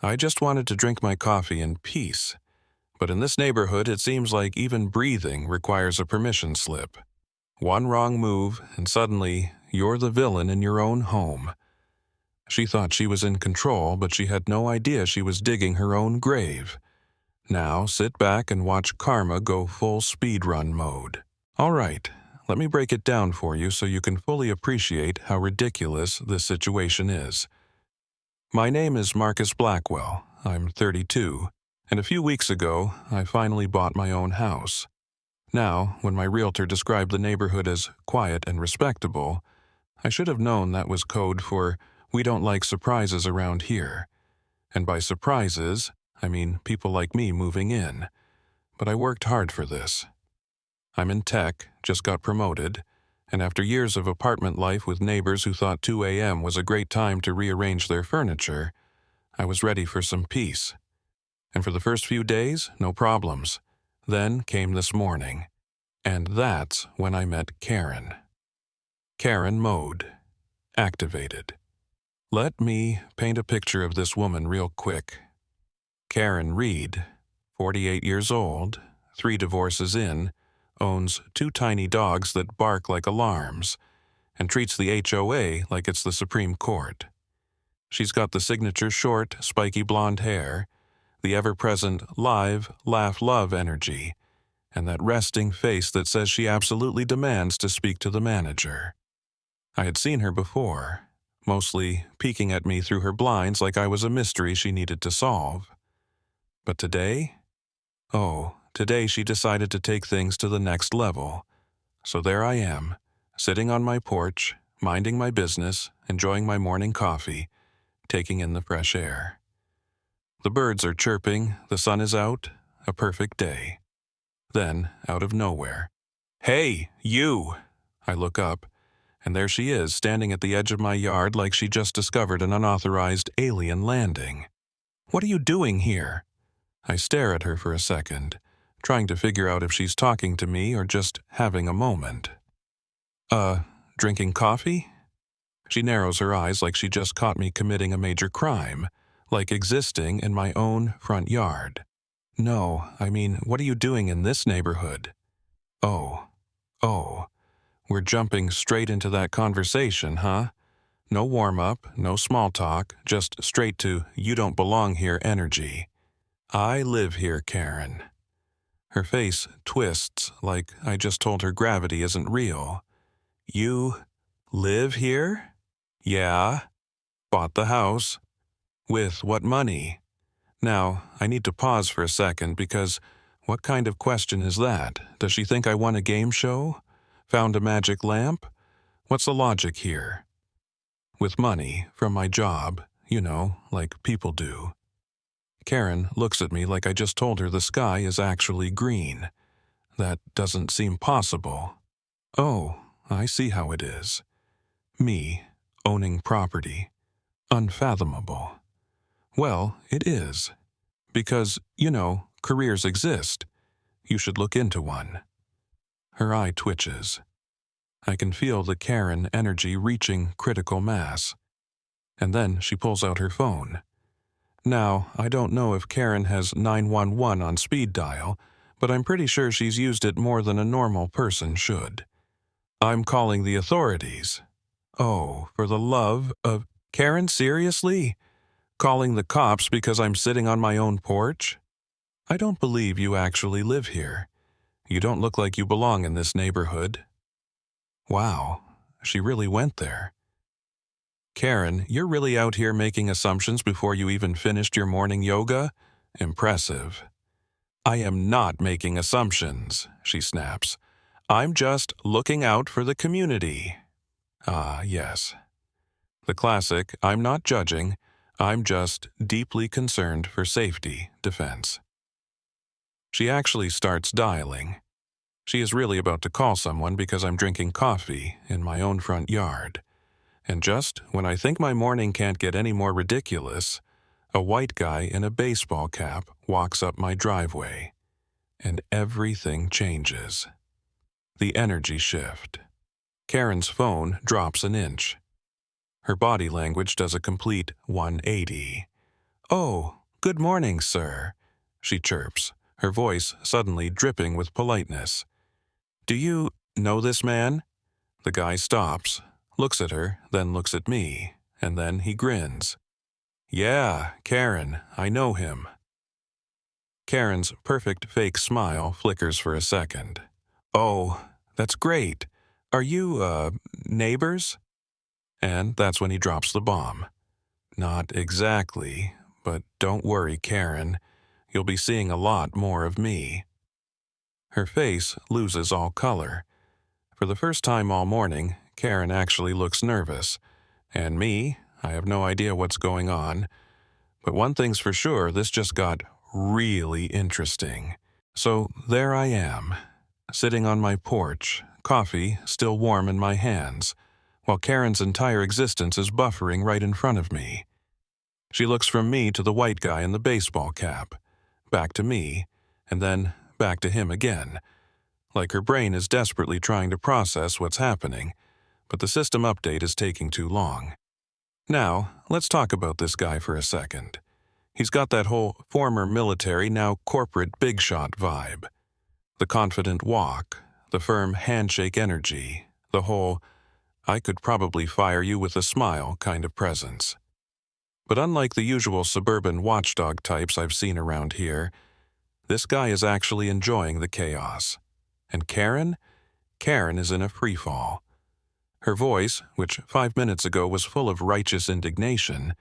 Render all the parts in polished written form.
I just wanted to drink my coffee in peace. But in this neighborhood, it seems like even breathing requires a permission slip. One wrong move, and suddenly, you're the villain in your own home. She thought she was in control, but she had no idea she was digging her own grave. Now, sit back and watch karma go full speedrun mode. All right, let me break it down for you so you can fully appreciate how ridiculous this situation is. My name is Marcus Blackwell. I'm 32, and a few weeks ago, I finally bought my own house. Now, when my realtor described the neighborhood as quiet and respectable, I should have known that was code for "we don't like surprises around here." And by surprises, I mean people like me moving in. But I worked hard for this. I'm in tech, just got promoted, and after years of apartment life with neighbors who thought 2 a.m. was a great time to rearrange their furniture, I was ready for some peace. And for the first few days, no problems. Then came this morning, and that's when I met Karen. Karen mode. Activated. Let me paint a picture of this woman real quick. Karen Reed, 48 years old, 3 divorces in, owns 2 tiny dogs that bark like alarms, and treats the HOA like it's the Supreme Court. She's got the signature short, spiky blonde hair, the ever-present live, laugh, love energy, and that resting face that says she absolutely demands to speak to the manager. I had seen her before, mostly peeking at me through her blinds like I was a mystery she needed to solve. But today? Oh, today she decided to take things to the next level. So there I am, sitting on my porch, minding my business, enjoying my morning coffee, taking in the fresh air. The birds are chirping, the sun is out, a perfect day. Then, out of nowhere, "Hey, you!" I look up, and there she is, standing at the edge of my yard like she just discovered an unauthorized alien landing. "What are you doing here?" I stare at her for a second, trying to figure out if she's talking to me or just having a moment. Drinking coffee?" She narrows her eyes like she just caught me committing a major crime, like existing in my own front yard. "No, I mean, what are you doing in this neighborhood?" Oh, we're jumping straight into that conversation, huh? No warm-up, no small talk, just straight to "you don't belong here" energy. "I live here, Karen." Her face twists like I just told her gravity isn't real. "You live here?" "Yeah. Bought the house." "With what money?" Now, I need to pause for a second because what kind of question is that? Does she think I won a game show? Found a magic lamp? What's the logic here? "With money, from my job, like people do." Karen looks at me like I just told her the sky is actually green. That doesn't seem possible. Oh, I see how it is. Me, owning property. Unfathomable. Well, it is. Because, careers exist. You should look into one. Her eye twitches. I can feel the Karen energy reaching critical mass. And then she pulls out her phone. Now, I don't know if Karen has 911 on speed dial, but I'm pretty sure she's used it more than a normal person should. "I'm calling the authorities." Oh, for the love of... Karen, seriously? Calling the cops because I'm sitting on my own porch? I don't believe you actually live here. You don't look like you belong in this neighborhood. Wow, she really went there. "Karen, you're really out here making assumptions before you even finished your morning yoga? Impressive." "I am not making assumptions," she snaps. "I'm just looking out for the community." Ah, yes. The classic, I'm not judging, I'm just deeply concerned for safety defense. She actually starts dialing. She is really about to call someone because I'm drinking coffee in my own front yard. And just when I think my morning can't get any more ridiculous, a white guy in a baseball cap walks up my driveway. And everything changes. The energy shift. Karen's phone drops an inch. Her body language does a complete 180. "Oh, good morning, sir," she chirps, her voice suddenly dripping with politeness. "Do you know this man?" The guy stops, looks at her, then looks at me, and then he grins. "Yeah, Karen, I know him." Karen's perfect fake smile flickers for a second. "Oh, that's great. Are you, neighbors?" And that's when he drops the bomb. "Not exactly, but don't worry, Karen. You'll be seeing a lot more of me." Her face loses all color. For the first time all morning, Karen actually looks nervous. And me, I have no idea what's going on. But one thing's for sure, this just got really interesting. So there I am, sitting on my porch, coffee still warm in my hands, while Karen's entire existence is buffering right in front of me. She looks from me to the white guy in the baseball cap, back to me, and then back to him again, like her brain is desperately trying to process what's happening, but the system update is taking too long. Now, let's talk about this guy for a second. He's got that whole former military, now corporate big shot vibe. The confident walk, the firm handshake energy, the whole, I could probably fire you with a smile kind of presence. But unlike the usual suburban watchdog types I've seen around here, this guy is actually enjoying the chaos. And Karen? Karen is in a freefall. Her voice, which 5 minutes ago was full of righteous indignation,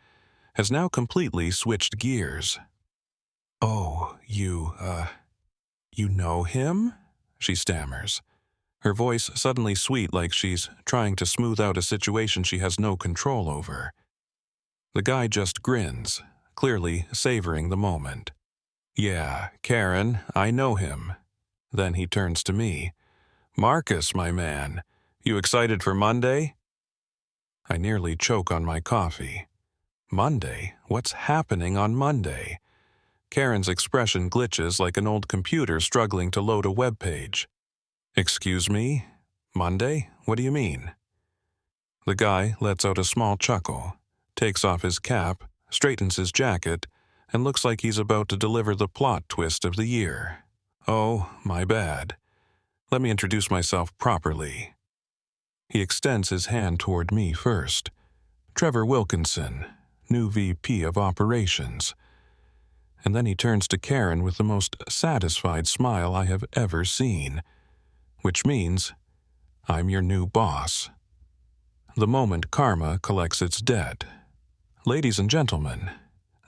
has now completely switched gears. "Oh, you know him?" she stammers, her voice suddenly sweet like she's trying to smooth out a situation she has no control over. The guy just grins, clearly savoring the moment. "Yeah, Karen, I know him." Then he turns to me. "Marcus, my man, you excited for Monday?" I nearly choke on my coffee. Monday? What's happening on Monday? Karen's expression glitches like an old computer struggling to load a web page. "Excuse me? Monday? What do you mean?" The guy lets out a small chuckle, takes off his cap, straightens his jacket, and looks like he's about to deliver the plot twist of the year. "Oh, my bad. Let me introduce myself properly." He extends his hand toward me first. "Trevor Wilkinson, new VP of Operations." And then he turns to Karen with the most satisfied smile I have ever seen, which means, "I'm your new boss." The moment karma collects its debt. Ladies and gentlemen,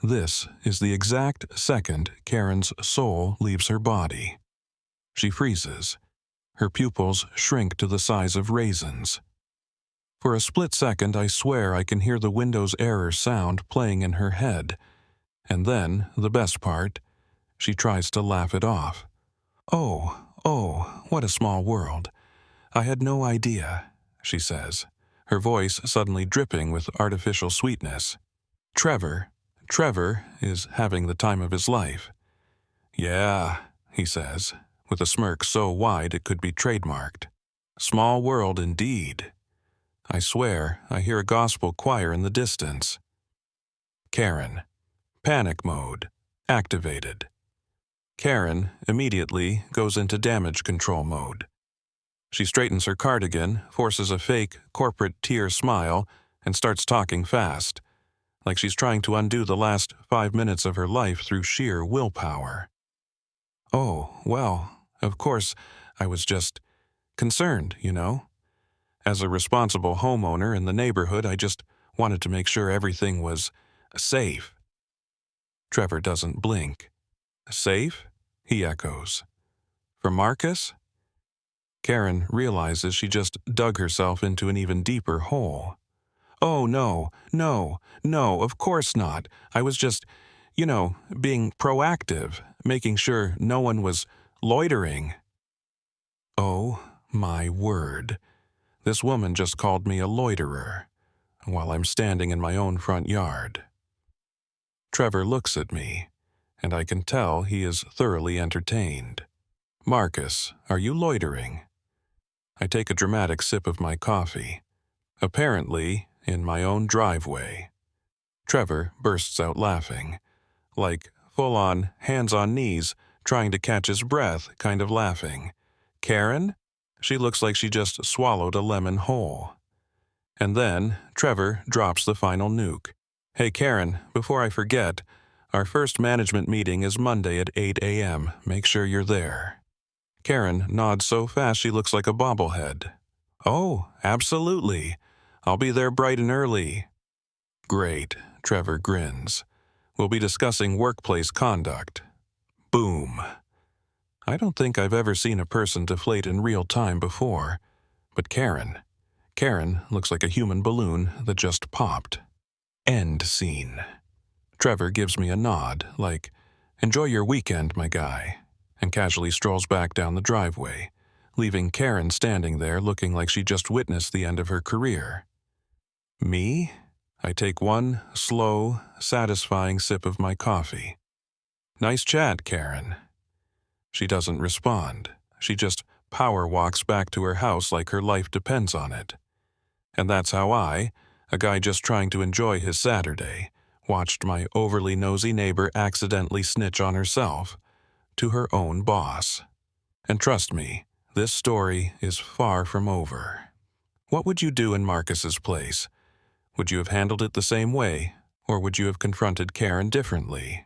this is the exact second Karen's soul leaves her body. She freezes. Her pupils shrink to the size of raisins. For a split second, I swear I can hear the Windows error sound playing in her head. And then, the best part, she tries to laugh it off. Oh, what a small world. I had no idea," she says, her voice suddenly dripping with artificial sweetness. Trevor is having the time of his life." "Yeah," he says, with a smirk so wide it could be trademarked. "Small world indeed." I swear I hear a gospel choir in the distance. Karen. Panic mode. Activated. Karen immediately goes into damage control mode. She straightens her cardigan, forces a fake, corporate tear smile, and starts talking fast, like she's trying to undo the last 5 minutes of her life through sheer willpower. "Oh, well, of course, I was just concerned, you know. As a responsible homeowner in the neighborhood, I just wanted to make sure everything was safe." Trevor doesn't blink. "Safe?" he echoes. "For Marcus?" Karen realizes she just dug herself into an even deeper hole. "Oh, no, of course not. I was just, being proactive, making sure no one was loitering." Oh, my word. This woman just called me a loiterer, while I'm standing in my own front yard. Trevor looks at me, and I can tell he is thoroughly entertained. "Marcus, are you loitering?" I take a dramatic sip of my coffee. Apparently, in my own driveway. Trevor bursts out laughing. like full-on, hands on knees, trying to catch his breath, kind of laughing. Karen? She looks like she just swallowed a lemon whole. And then Trevor drops the final nuke. Hey Karen, before I forget, our first management meeting is Monday at 8 a.m. Make sure you're there. Karen nods so fast she looks like a bobblehead. Oh, absolutely. I'll be there bright and early. Great, Trevor grins. We'll be discussing workplace conduct. Boom. I don't think I've ever seen a person deflate in real time before, but Karen looks like a human balloon that just popped. End scene. Trevor gives me a nod, like, enjoy your weekend, my guy, and casually strolls back down the driveway, leaving Karen standing there looking like she just witnessed the end of her career. Me? I take one slow, satisfying sip of my coffee. Nice chat, Karen. She doesn't respond. She just power walks back to her house like her life depends on it. And that's how I, a guy just trying to enjoy his Saturday, watched my overly nosy neighbor accidentally snitch on herself to her own boss. And trust me, this story is far from over. What would you do in Marcus's place? Would you have handled it the same way, or would you have confronted Karen differently?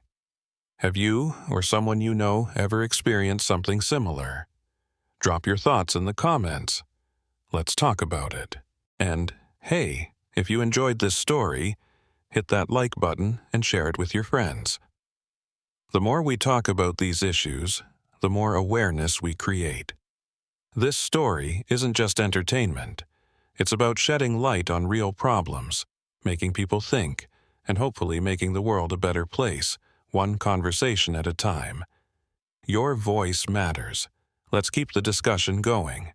Have you, or someone you know, ever experienced something similar? Drop your thoughts in the comments. Let's talk about it. And, hey, if you enjoyed this story, hit that like button and share it with your friends. The more we talk about these issues, the more awareness we create. This story isn't just entertainment. It's about shedding light on real problems, making people think, and hopefully making the world a better place, one conversation at a time. Your voice matters. Let's keep the discussion going.